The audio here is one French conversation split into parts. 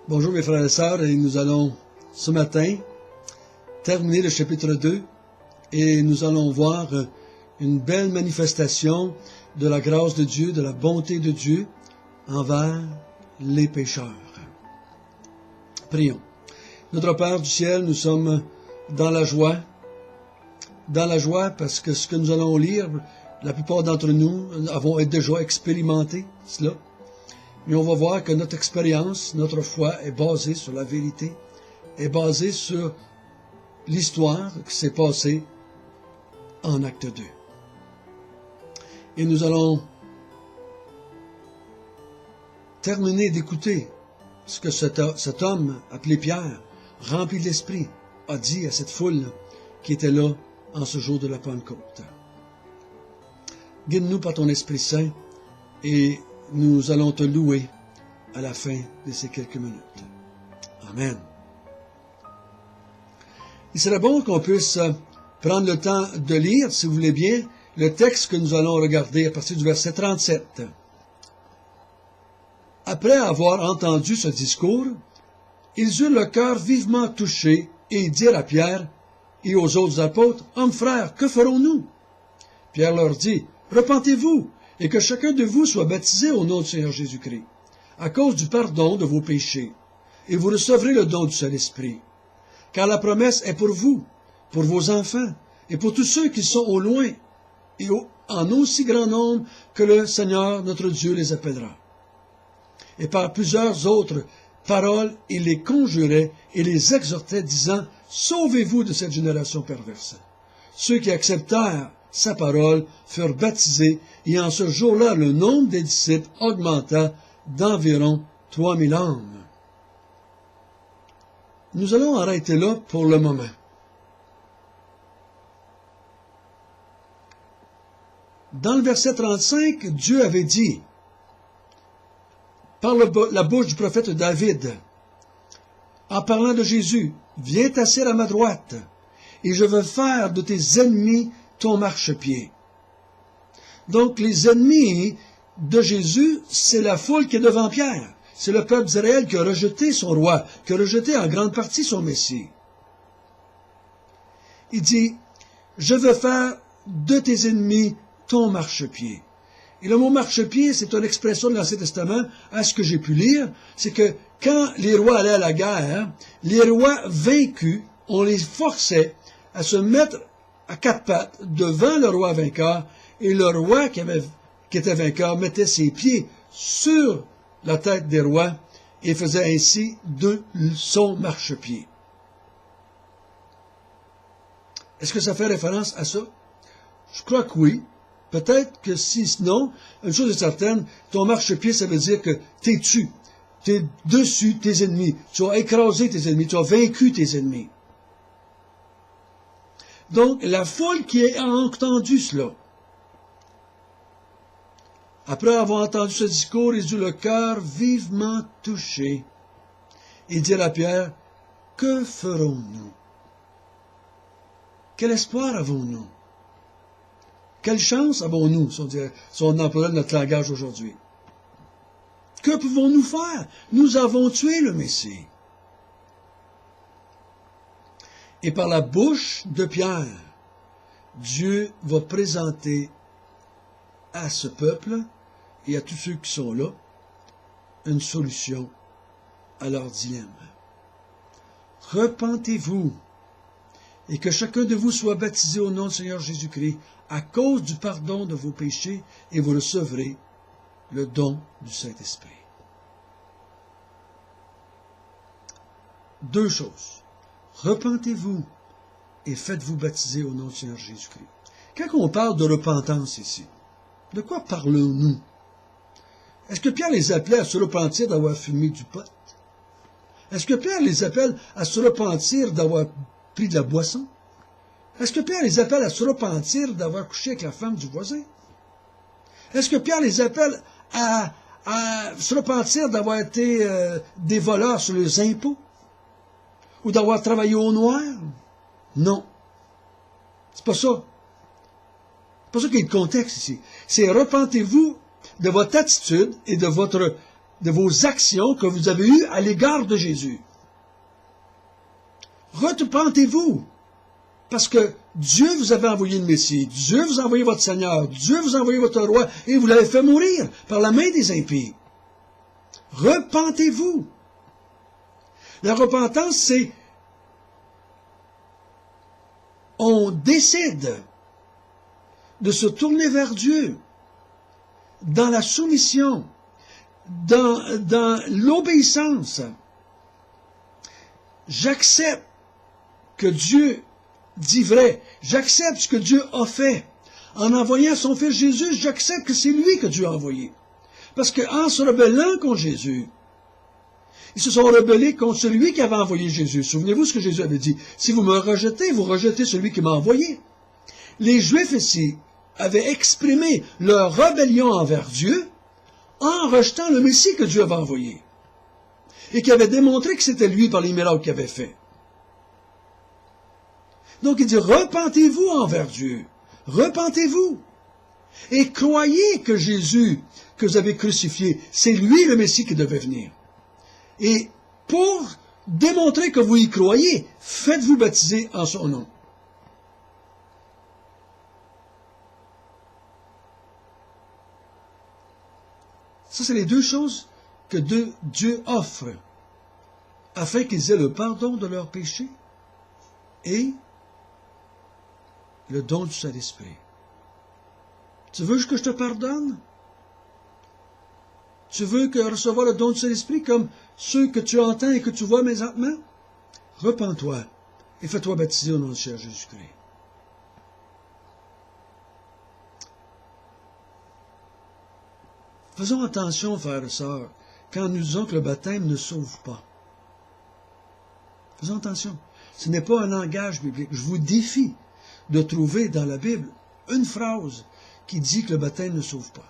Bonjour mes frères et sœurs, et nous allons ce matin terminer le chapitre 2 et nous allons voir une belle manifestation de la grâce de Dieu, de la bonté de Dieu envers les pécheurs. Prions. Notre Père du ciel, nous sommes dans la joie parce que ce que nous allons lire, la plupart d'entre nous avons déjà expérimenté cela. Mais on va voir que notre expérience, notre foi est basée sur la vérité, est basée sur l'histoire qui s'est passée en acte 2. Et nous allons terminer d'écouter ce que cet homme, appelé Pierre, rempli de l'Esprit, a dit à cette foule qui était là en ce jour de la Pentecôte. Guide-nous par ton Esprit Saint et nous allons te louer à la fin de ces quelques minutes. Amen. Il serait bon qu'on puisse prendre le temps de lire, si vous voulez bien, le texte que nous allons regarder à partir du verset 37. Après avoir entendu ce discours, ils eurent le cœur vivement touché et dirent à Pierre et aux autres apôtres, « Hommes frères, que ferons-nous » Pierre leur dit, « Repentez-vous et que chacun de vous soit baptisé au nom du Seigneur Jésus-Christ, à cause du pardon de vos péchés, et vous recevrez le don du Saint-Esprit. Car la promesse est pour vous, pour vos enfants, et pour tous ceux qui sont au loin, et en aussi grand nombre que le Seigneur notre Dieu les appellera. » Et par plusieurs autres paroles, il les conjurait et les exhortait, disant, « Sauvez-vous de cette génération perverse. » Ceux qui acceptèrent sa parole furent baptisés, et en ce jour-là, le nombre des disciples augmenta d'environ 3000 âmes. Nous allons arrêter là pour le moment. Dans le verset 35, Dieu avait dit, par la bouche du prophète David, en parlant de Jésus, « Viens t'asseoir à ma droite, et je veux faire de tes ennemis ton marchepied. » Donc, les ennemis de Jésus, c'est la foule qui est devant Pierre. C'est le peuple d'Israël qui a rejeté son roi, qui a rejeté en grande partie son Messie. Il dit, « Je veux faire de tes ennemis ton marchepied. » Et le mot marchepied, c'est une expression de l'Ancien Testament, à ce que j'ai pu lire, c'est que quand les rois allaient à la guerre, les rois vaincus, on les forçait à se mettre à quatre pattes devant le roi vainqueur, et le roi qui était vainqueur mettait ses pieds sur la tête des rois et faisait ainsi de son marchepied. Est-ce que ça fait référence à ça? Je crois que oui. Peut-être que sinon, une chose est certaine, ton marchepied, ça veut dire que t'es dessus. T'es dessus tes ennemis. Tu as écrasé tes ennemis. Tu as vaincu tes ennemis. Donc, la foule qui a entendu cela, après avoir entendu ce discours, ils eurent le cœur vivement touché. Ils dirent à Pierre, « Que ferons-nous? Quel espoir avons-nous? Quelle chance avons-nous, si on emploie notre langage aujourd'hui? Que pouvons-nous faire? Nous avons tué le Messie. » Et par la bouche de Pierre, Dieu va présenter à ce peuple et à tous ceux qui sont là une solution à leur dilemme. Repentez-vous et que chacun de vous soit baptisé au nom du Seigneur Jésus-Christ à cause du pardon de vos péchés et vous recevrez le don du Saint-Esprit. Deux choses. Repentez-vous et faites-vous baptiser au nom du Seigneur Jésus-Christ. Quand on parle de repentance ici, de quoi parlons-nous? Est-ce que Pierre les appelait à se repentir d'avoir fumé du pot? Est-ce que Pierre les appelle à se repentir d'avoir pris de la boisson? Est-ce que Pierre les appelle à se repentir d'avoir couché avec la femme du voisin? Est-ce que Pierre les appelle à se repentir d'avoir été des voleurs sur les impôts? Ou d'avoir travaillé au noir? Non. C'est pas ça. C'est pas ça qui est le contexte ici. C'est repentez-vous de votre attitude et de votre de vos actions que vous avez eues à l'égard de Jésus. Repentez-vous, parce que Dieu vous avait envoyé le Messie, Dieu vous a envoyé votre Seigneur, Dieu vous a envoyé votre roi, et vous l'avez fait mourir par la main des impies. Repentez-vous. La repentance, c'est on décide de se tourner vers Dieu dans la soumission, dans l'obéissance. J'accepte que Dieu dit vrai. J'accepte ce que Dieu a fait. En envoyant son Fils Jésus, j'accepte que c'est lui que Dieu a envoyé. Parce qu'en se rebellant contre Jésus, ils se sont rebellés contre celui qui avait envoyé Jésus. Souvenez-vous ce que Jésus avait dit. Si vous me rejetez, vous rejetez celui qui m'a envoyé. Les Juifs ici avaient exprimé leur rébellion envers Dieu en rejetant le Messie que Dieu avait envoyé. Et qui avait démontré que c'était lui par les miracles qu'il avait fait. Donc il dit, repentez-vous envers Dieu. Repentez-vous. Et croyez que Jésus, que vous avez crucifié, c'est lui le Messie qui devait venir. Et pour démontrer que vous y croyez, faites-vous baptiser en son nom. Ça, c'est les deux choses que Dieu offre afin qu'ils aient le pardon de leurs péchés et le don du Saint-Esprit. Tu veux que je te pardonne? Tu veux recevoir le don du Saint-Esprit comme ceux que tu entends et que tu vois présentement? Repens-toi et fais-toi baptiser au nom du Seigneur Jésus-Christ. Faisons attention, frères et sœurs, quand nous disons que le baptême ne sauve pas. Faisons attention. Ce n'est pas un langage biblique. Je vous défie de trouver dans la Bible une phrase qui dit que le baptême ne sauve pas.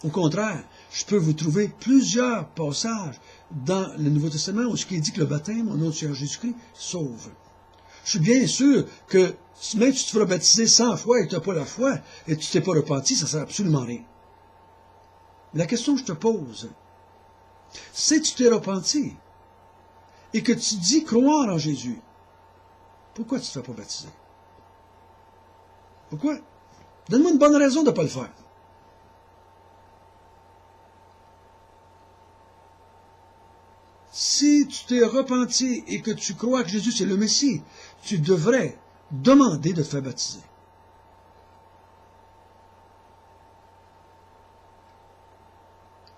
Au contraire, je peux vous trouver plusieurs passages dans le Nouveau Testament où ce qui dit que le baptême au nom du Seigneur Jésus-Christ sauve. Je suis bien sûr que même si tu te feras baptiser 100 fois et que tu n'as pas la foi et que tu ne t'es pas repenti, ça ne sert absolument à rien. Mais la question que je te pose, si tu t'es repenti et que tu dis croire en Jésus, pourquoi tu ne te fais pas baptiser? Pourquoi? Donne-moi une bonne raison de ne pas le faire. Si tu t'es repenti et que tu crois que Jésus c'est le Messie, tu devrais demander de te faire baptiser.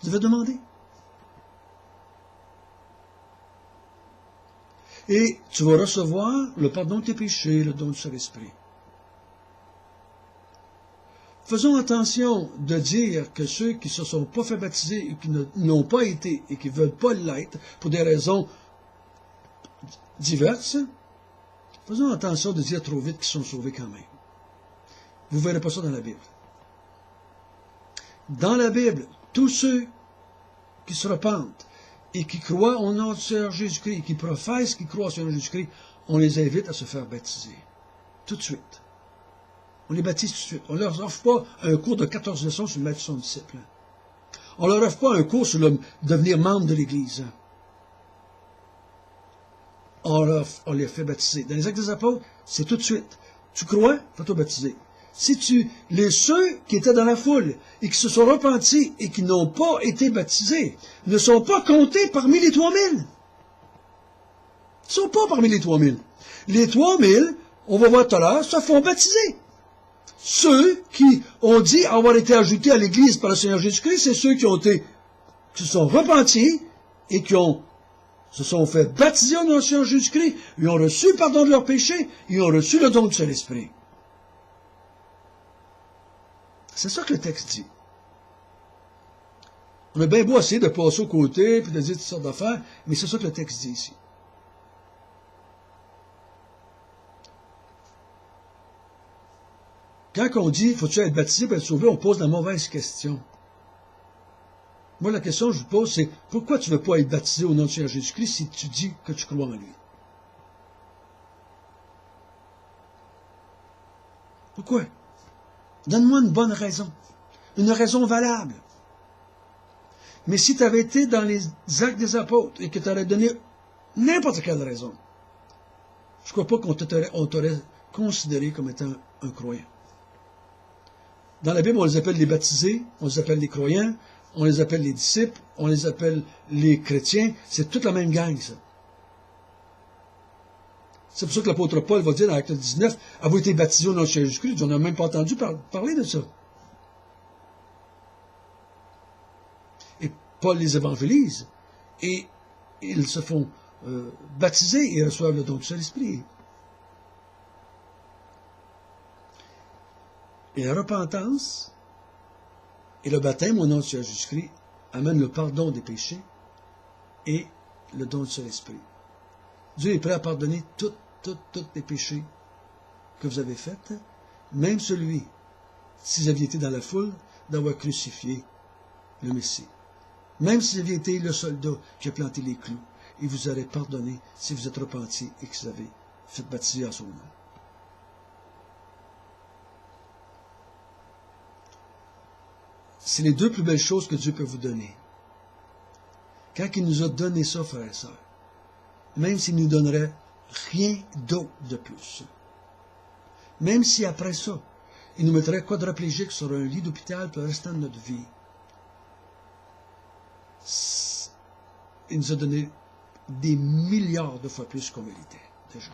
Tu devrais demander. Et tu vas recevoir le pardon de tes péchés, le don du Saint-Esprit. Faisons attention de dire que ceux qui ne se sont pas fait baptiser et qui n'ont pas été et qui ne veulent pas l'être pour des raisons diverses, faisons attention de dire trop vite qu'ils sont sauvés quand même. Vous ne verrez pas ça dans la Bible. Dans la Bible, tous ceux qui se repentent et qui croient au nom du Seigneur Jésus-Christ et qui professent qu'ils croient au Seigneur Jésus-Christ, on les invite à se faire baptiser. Tout de suite. On les baptise tout de suite. On ne leur offre pas un cours de 14 leçons sur le maître de son disciple. On ne leur offre pas un cours sur devenir membre de l'Église. On les fait baptiser. Dans les Actes des Apôtres, c'est tout de suite. Tu crois? Fais-toi baptiser. Ceux qui étaient dans la foule et qui se sont repentis et qui n'ont pas été baptisés ne sont pas comptés parmi les 3000. Ils ne sont pas parmi les 3000. Les 3000, on va voir tout à l'heure, se font baptiser. Ceux qui ont dit avoir été ajoutés à l'Église par le Seigneur Jésus-Christ, c'est ceux qui se sont repentis et qui se sont fait baptiser au nom du Seigneur Jésus-Christ, ils ont reçu le pardon de leurs péchés, ils ont reçu le don du Saint-Esprit. C'est ça que le texte dit. On a bien beau essayer de passer au côté, puis de dire toutes sortes d'affaires, mais c'est ça que le texte dit ici. Quand on dit, faut-tu être baptisé pour être sauvé, on pose la mauvaise question. Moi, la question que je vous pose, c'est, pourquoi tu ne veux pas être baptisé au nom du Seigneur Jésus-Christ si tu dis que tu crois en lui? Pourquoi? Donne-moi une bonne raison. Une raison valable. Mais si tu avais été dans les actes des apôtres et que tu aurais donné n'importe quelle raison, je ne crois pas qu'on t'aurait considéré comme étant un croyant. Dans la Bible, on les appelle les baptisés, on les appelle les croyants, on les appelle les disciples, on les appelle les chrétiens. C'est toute la même gang, ça. C'est pour ça que l'apôtre Paul va dire dans Acte 19, « Avez-vous été baptisé au nom de Jésus-Christ? » On n'a même pas entendu parler de ça. Et Paul les évangélise, et ils se font baptiser et reçoivent le don du Saint-Esprit. Et la repentance et le baptême au nom de Jésus-Christ amènent le pardon des péchés et le don du Saint-Esprit. Dieu est prêt à pardonner tous les péchés que vous avez faits, même celui, si vous aviez été dans la foule, d'avoir crucifié le Messie. Même si vous aviez été le soldat qui a planté les clous, il vous aurait pardonné si vous êtes repenti et que vous avez fait baptiser à son nom. C'est les deux plus belles choses que Dieu peut vous donner. Quand il nous a donné ça, frères et sœurs, même s'il nous donnerait rien d'autre de plus, même si après ça, il nous mettrait quadriplégiques sur un lit d'hôpital pour le restant de notre vie, il nous a donné des milliards de fois plus qu'on méritait, déjà.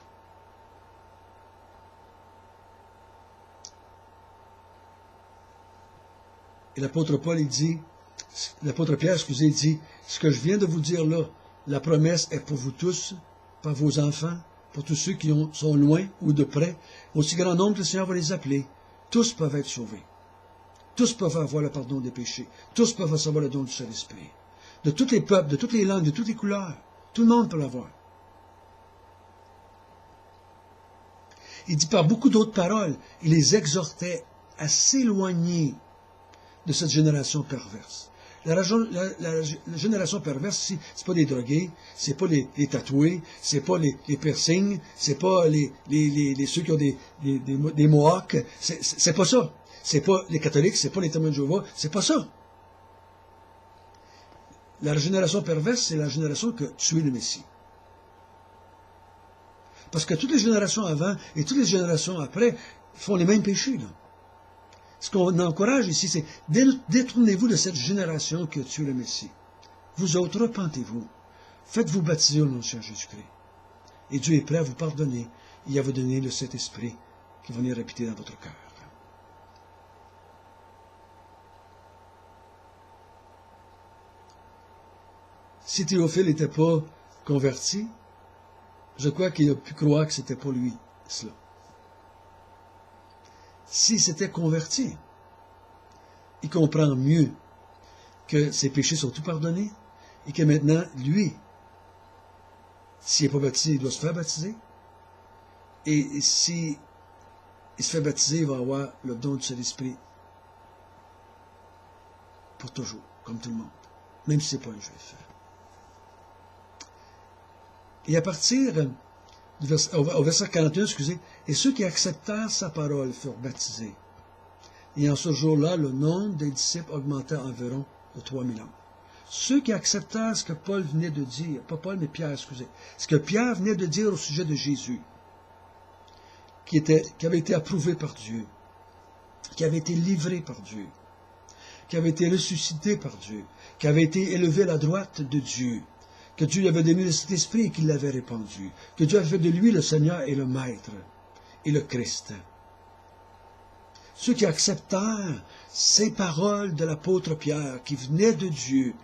Et l'apôtre Paul, l'apôtre Pierre, il dit, ce que je viens de vous dire là, la promesse est pour vous tous, par vos enfants, pour tous ceux qui sont loin ou de près, aussi grand nombre que le Seigneur va les appeler. Tous peuvent être sauvés. Tous peuvent avoir le pardon des péchés. Tous peuvent recevoir le don du Saint-Esprit. De tous les peuples, de toutes les langues, de toutes les couleurs. Tout le monde peut l'avoir. Il dit par beaucoup d'autres paroles, il les exhortait à s'éloigner de cette génération perverse. La génération perverse, c'est pas des drogués, c'est pas les tatoués, c'est pas les piercings, c'est pas ceux qui ont des mohawks, c'est pas ça. C'est pas les catholiques, c'est pas les témoins de Jéhovah, c'est pas ça. La génération perverse, c'est la génération qui a tué le Messie. Parce que toutes les générations avant et toutes les générations après font les mêmes péchés, là. Ce qu'on encourage ici, c'est détournez-vous de cette génération qui a tué le Messie. Vous autres, repentez-vous. Faites-vous baptiser au nom de Jésus-Christ. Et Dieu est prêt à vous pardonner et à vous donner le Saint-Esprit qui va venir habiter dans votre cœur. Si Théophile n'était pas converti, je crois qu'il a pu croire que ce n'était pas lui, cela. S'il s'était converti, il comprend mieux que ses péchés sont tout pardonnés et que maintenant, lui, s'il n'est pas baptisé, il doit se faire baptiser. Et s'il se fait baptiser, il va avoir le don du Saint-Esprit pour toujours, comme tout le monde, même si ce n'est pas un juif. Et à partir au verset 41, excusez, et ceux qui acceptèrent sa parole furent baptisés. Et en ce jour-là, le nombre des disciples augmenta environ de 3000 hommes. Ceux qui acceptèrent ce que Paul venait de dire, pas Paul, mais Pierre, excusez, ce que Pierre venait de dire au sujet de Jésus, qui avait été approuvé par Dieu, qui avait été livré par Dieu, qui avait été ressuscité par Dieu, qui avait été élevé à la droite de Dieu, que Dieu lui avait donné le Saint-Esprit et qu'il l'avait répandu, que Dieu avait fait de lui le Seigneur et le Maître et le Christ. Ceux qui acceptèrent ces paroles de l'apôtre Pierre qui venaient de Dieu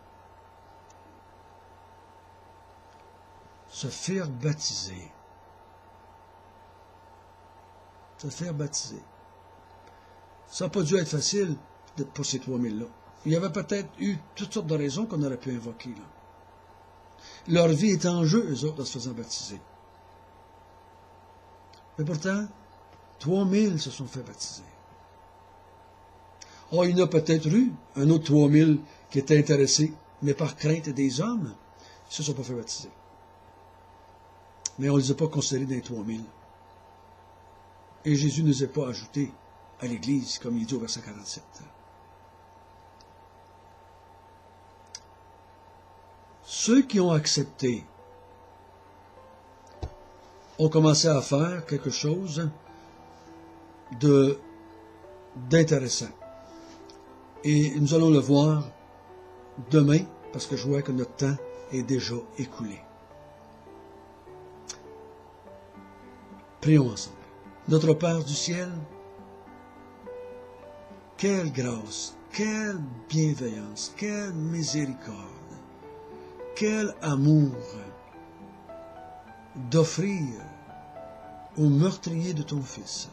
se firent baptiser. Se firent baptiser. Ça n'a pas dû être facile pour ces 3000-là. Il y avait peut-être eu toutes sortes de raisons qu'on aurait pu invoquer là. Leur vie est en jeu, eux autres, en se faisant baptiser. Mais pourtant, 3000 se sont fait baptiser. Oh, il y en a peut-être eu un autre 3000 qui étaient intéressés, mais par crainte des hommes, ils ne se sont pas fait baptiser. Mais on ne les a pas considérés dans les 3000. Et Jésus ne les a pas ajoutés à l'Église, comme il dit au verset 47. ceux qui ont accepté ont commencé à faire quelque chose d'intéressant. Et nous allons le voir demain, parce que je vois que notre temps est déjà écoulé. Prions ensemble. Notre Père du ciel, quelle grâce, quelle bienveillance, quelle miséricorde, quel amour d'offrir au meurtrier de ton Fils,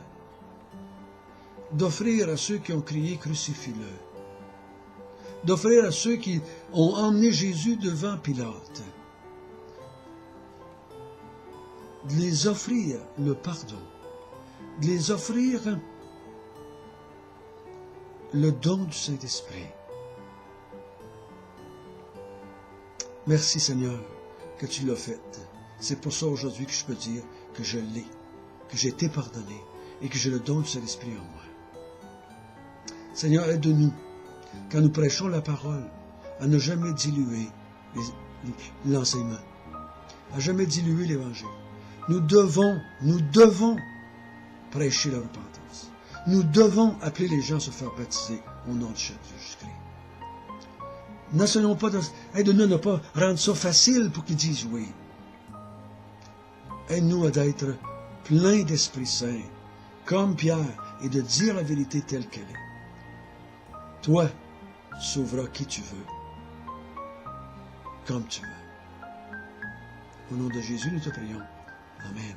d'offrir à ceux qui ont crié crucifie-le, d'offrir à ceux qui ont emmené Jésus devant Pilate, de les offrir le pardon, de les offrir le don du Saint-Esprit. Merci Seigneur que tu l'as fait. C'est pour ça aujourd'hui que je peux dire que je l'ai, que j'ai été pardonné et que j'ai le don du Saint-Esprit en moi. Seigneur, aide-nous, quand nous prêchons la parole, à ne jamais diluer l'enseignement, à jamais diluer l'Évangile. Nous devons prêcher la repentance. Nous devons appeler les gens à se faire baptiser au nom de Jésus-Christ. N'essayons pas aide-nous à ne pas rendre ça facile pour qu'ils disent oui. Aide-nous à d'être pleins d'Esprit Saint, comme Pierre, et de dire la vérité telle qu'elle est. Toi, tu sauveras qui tu veux, comme tu veux. Au nom de Jésus, nous te prions. Amen.